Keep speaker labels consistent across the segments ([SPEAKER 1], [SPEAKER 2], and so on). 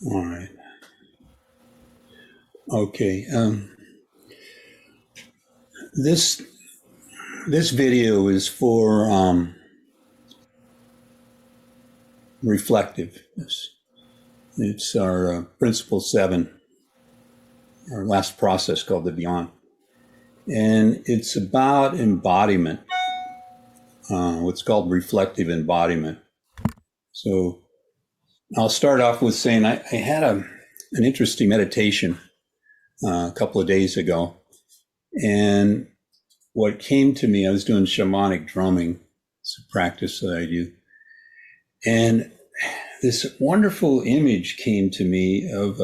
[SPEAKER 1] All right. Okay. This video is for reflectiveness. It's our principle 7, our last process called the Beyond, and it's about embodiment. What's called reflective embodiment. So I'll start off with saying I had an interesting meditation a couple of days ago, and what came to me, I was doing shamanic drumming. It's a practice that I do, and this wonderful image came to me of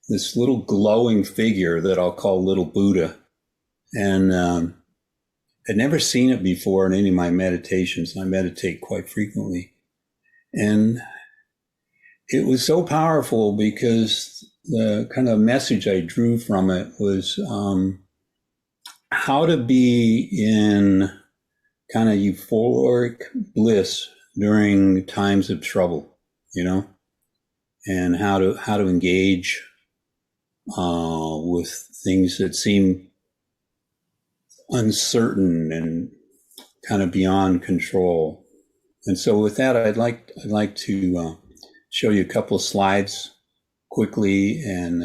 [SPEAKER 1] this little glowing figure that I'll call Little Buddha, and I'd never seen it before in any of my meditations. I meditate quite frequently, and it was so powerful because the kind of message I drew from it was how to be in kind of euphoric bliss during times of trouble, and how to engage with things that seem uncertain and kind of beyond control. And so with that, I'd like to show you a couple of slides quickly, and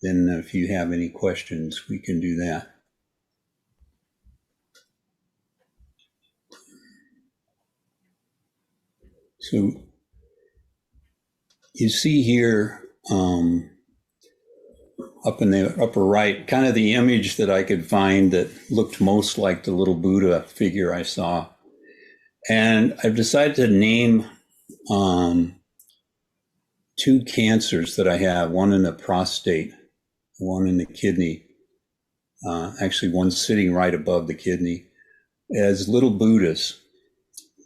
[SPEAKER 1] then if you have any questions, we can do that. So you see here up in the upper right, kind of the image that I could find that looked most like the little Buddha figure I saw. And I've decided to name 2 cancers that I have, one in the prostate, one in the kidney. Actually, one's sitting right above the kidney, as little Buddhas,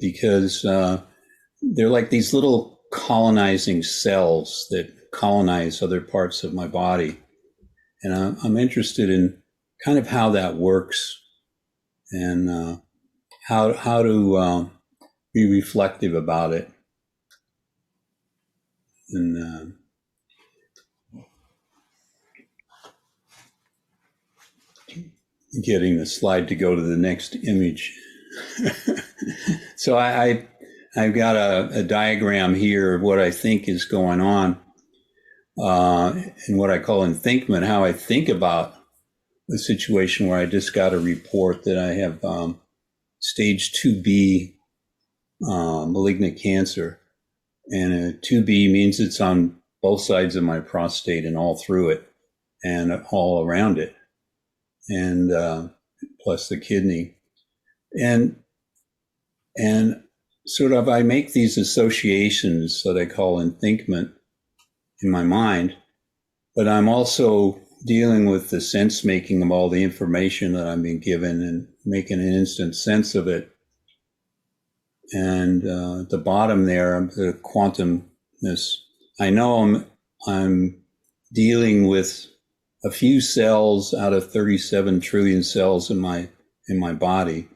[SPEAKER 1] because they're like these little colonizing cells that colonize other parts of my body. And I'm interested in kind of how that works, and how to be reflective about it. And getting the slide to go to the next image. So I've got a diagram here of what I think is going on, and what I call Enthinkment, how I think about a situation where I just got a report that I have stage 2B malignant cancer. And a 2B means it's on both sides of my prostate and all through it and all around it, and plus the kidney. And sort of I make these associations that I call Enthinkment in my mind, but I'm also dealing with the sense making of all the information that I'm being given and making an instant sense of it. And at the bottom there, the quantumness. I know I'm dealing with a few cells out of 37 trillion cells in my body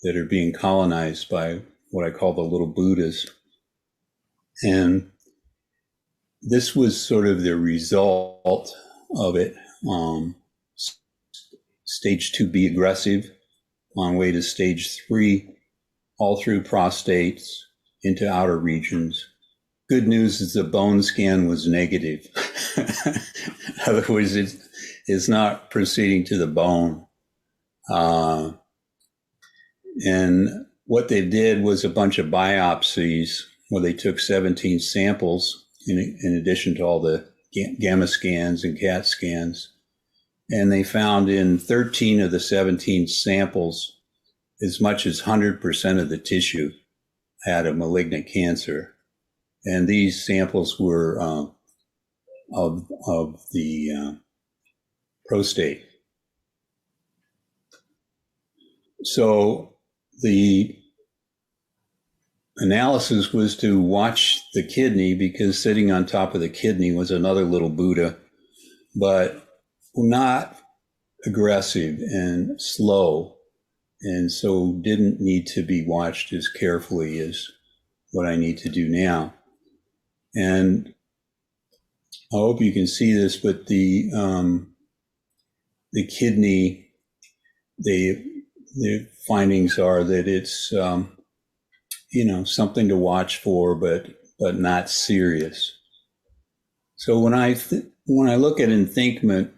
[SPEAKER 1] that are being colonized by what I call the little Buddhas. And this was sort of the result of it. Stage 2B aggressive, on way to stage 3, all through prostates into outer regions. Good news is the bone scan was negative. In other words, it's not proceeding to the bone. And what they did was a bunch of biopsies where they took 17 samples in addition to all the gamma scans and CAT scans. And they found in 13 of the 17 samples, as much as 100% of the tissue had a malignant cancer. And these samples were of the prostate. So the analysis was to watch the kidney, because sitting on top of the kidney was another little Buddha, but not aggressive and slow. and so didn't need to be watched as carefully as what I need to do now. And I hope you can see this, but the kidney, the findings are that it's something to watch for, but not serious. So when I look at Enthinkment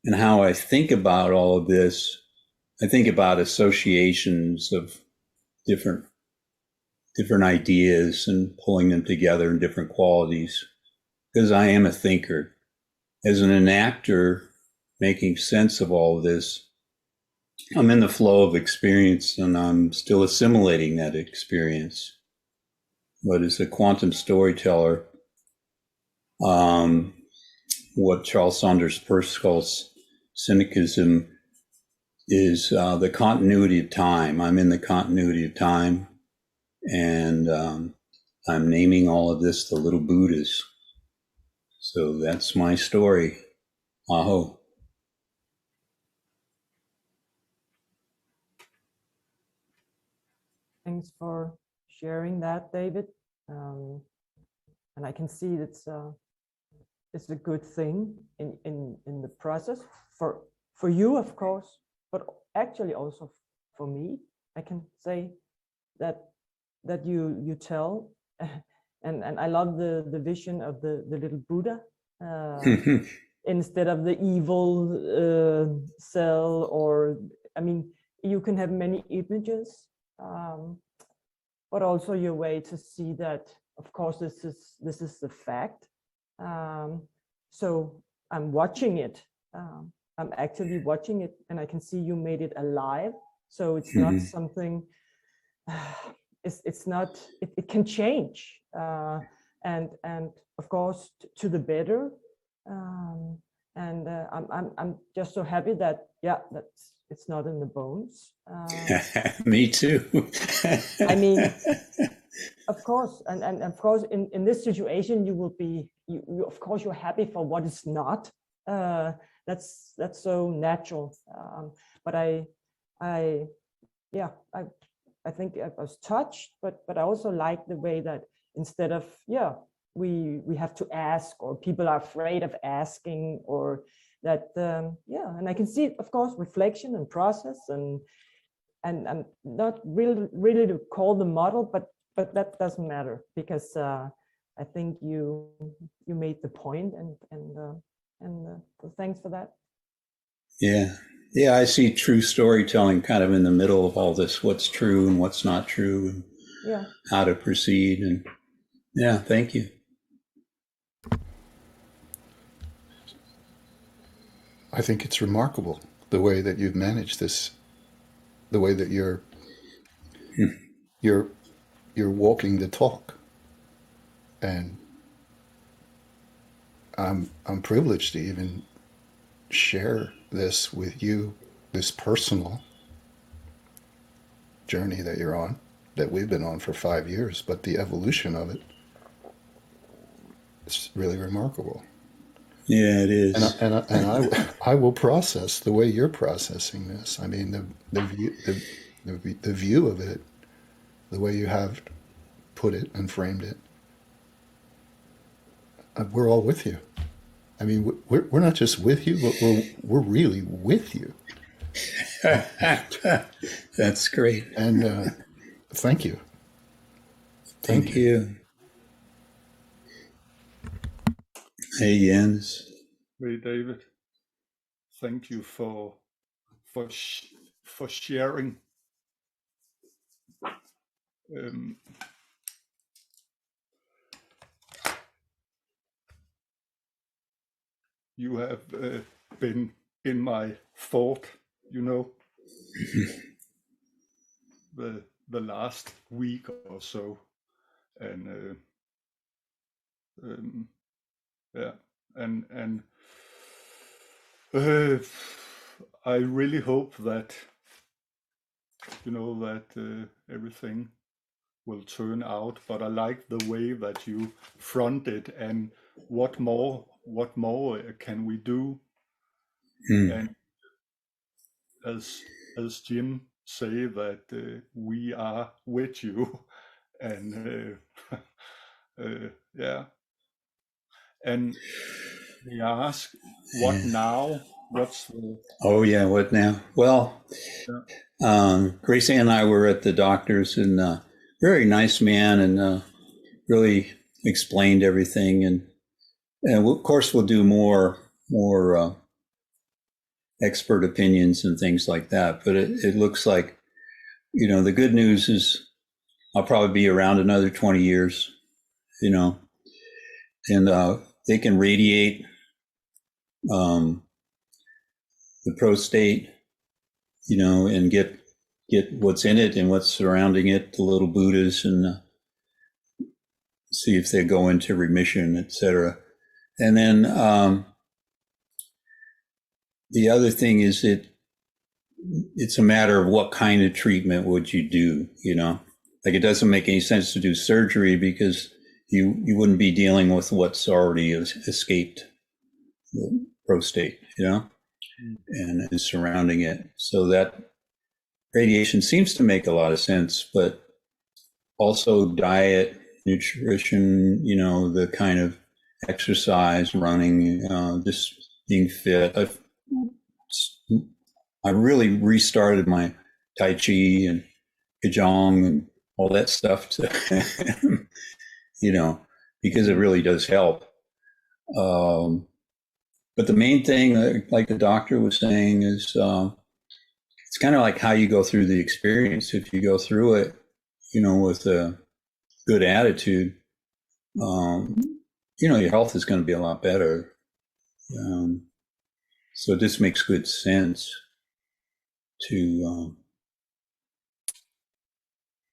[SPEAKER 1] and how I think about all of this, I think about associations of different ideas and pulling them together in different qualities, because I am a thinker. As an enactor, making sense of all of this, I'm in the flow of experience and I'm still assimilating that experience. But as a quantum storyteller, what Charles Saunders Peirce calls cynicism is the continuity of time. I'm in the continuity of time, and I'm naming all of this the little Buddhas. So that's my story. Aho.
[SPEAKER 2] Thanks for sharing that, David. And I can see it's a good thing in the process for you, of course, but actually also for me. I can say that you tell, and I love the vision of the little Buddha instead of the evil cell, or I mean, you can have many images. But also your way to see that, of course, this is the fact. So I'm watching it. I'm actively watching it, and I can see you made it alive. So it's not something. It's not. It can change, and of course to the better. And I'm just so happy that it's not in the bones.
[SPEAKER 1] Me too.
[SPEAKER 2] I mean, of course, and of course, in this situation, you will be, you of course, you're happy for what is not. That's so natural. But I think I was touched, but I also like the way that instead of we have to ask, or people are afraid of asking, or that and I can see, of course, reflection and process, and not really to call the model, but that doesn't matter, because I think you made the point, and so thanks for that.
[SPEAKER 1] Yeah, I see true storytelling kind of in the middle of all this, what's true and what's not true, and how to proceed. And thank you.
[SPEAKER 3] I think it's remarkable the way that you've managed this, the way that you're walking the talk. And I'm privileged to even share this with you, this personal journey that you're on, that we've been on for 5 years, but the evolution of it, it's really remarkable.
[SPEAKER 1] Yeah, it is.
[SPEAKER 3] And I will process the way you're processing this. I mean, the view of it, the way you have put it and framed it, we're all with you. I mean, we're not just with you, but we're really with you.
[SPEAKER 1] That's great.
[SPEAKER 3] And thank you.
[SPEAKER 1] Thank you. Hey, Jens.
[SPEAKER 4] Hey, David. Thank you for sharing. You have been in my thought, the last week or so, and and I really hope that that everything will turn out. But I like the way that you front it, and what more can we do? And as Jim say that we are with you, and yeah, and they ask, what now? What's the...
[SPEAKER 1] Oh yeah, what now? Well, Gracie and I were at the doctor's, and very nice man, and really explained everything, and of course we'll do more expert opinions and things like that. But it looks like, the good news is I'll probably be around another 20 years, and they can radiate the prostate, and get what's in it and what's surrounding it, the little Buddhas, and see if they go into remission, etc. And then the other thing is it's a matter of what kind of treatment would you do, Like, it doesn't make any sense to do surgery because you wouldn't be dealing with what's already escaped the prostate, and is surrounding it. So that radiation seems to make a lot of sense, but also diet, nutrition, the kind of exercise, running, just being fit. I really restarted my Tai Chi and Qigong and all that stuff to, because it really does help. But the main thing, like the doctor was saying, is it's kind of like how you go through the experience. If you go through it, with a good attitude, your health is going to be a lot better. So it just makes good sense to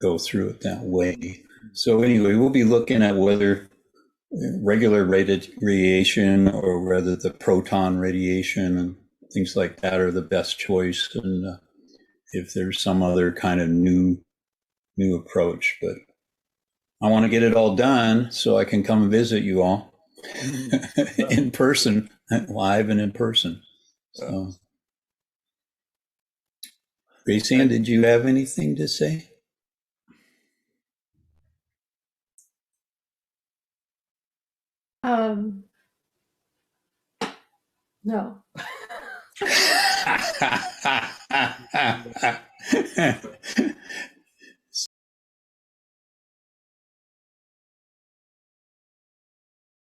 [SPEAKER 1] go through it that way. So anyway, we'll be looking at whether regular radiation or whether the proton radiation and things like that are the best choice, and if there's some other kind of new approach. But I want to get it all done so I can come and visit you all in person, live and in person. So, Gracie, did you have anything to say?
[SPEAKER 5] No.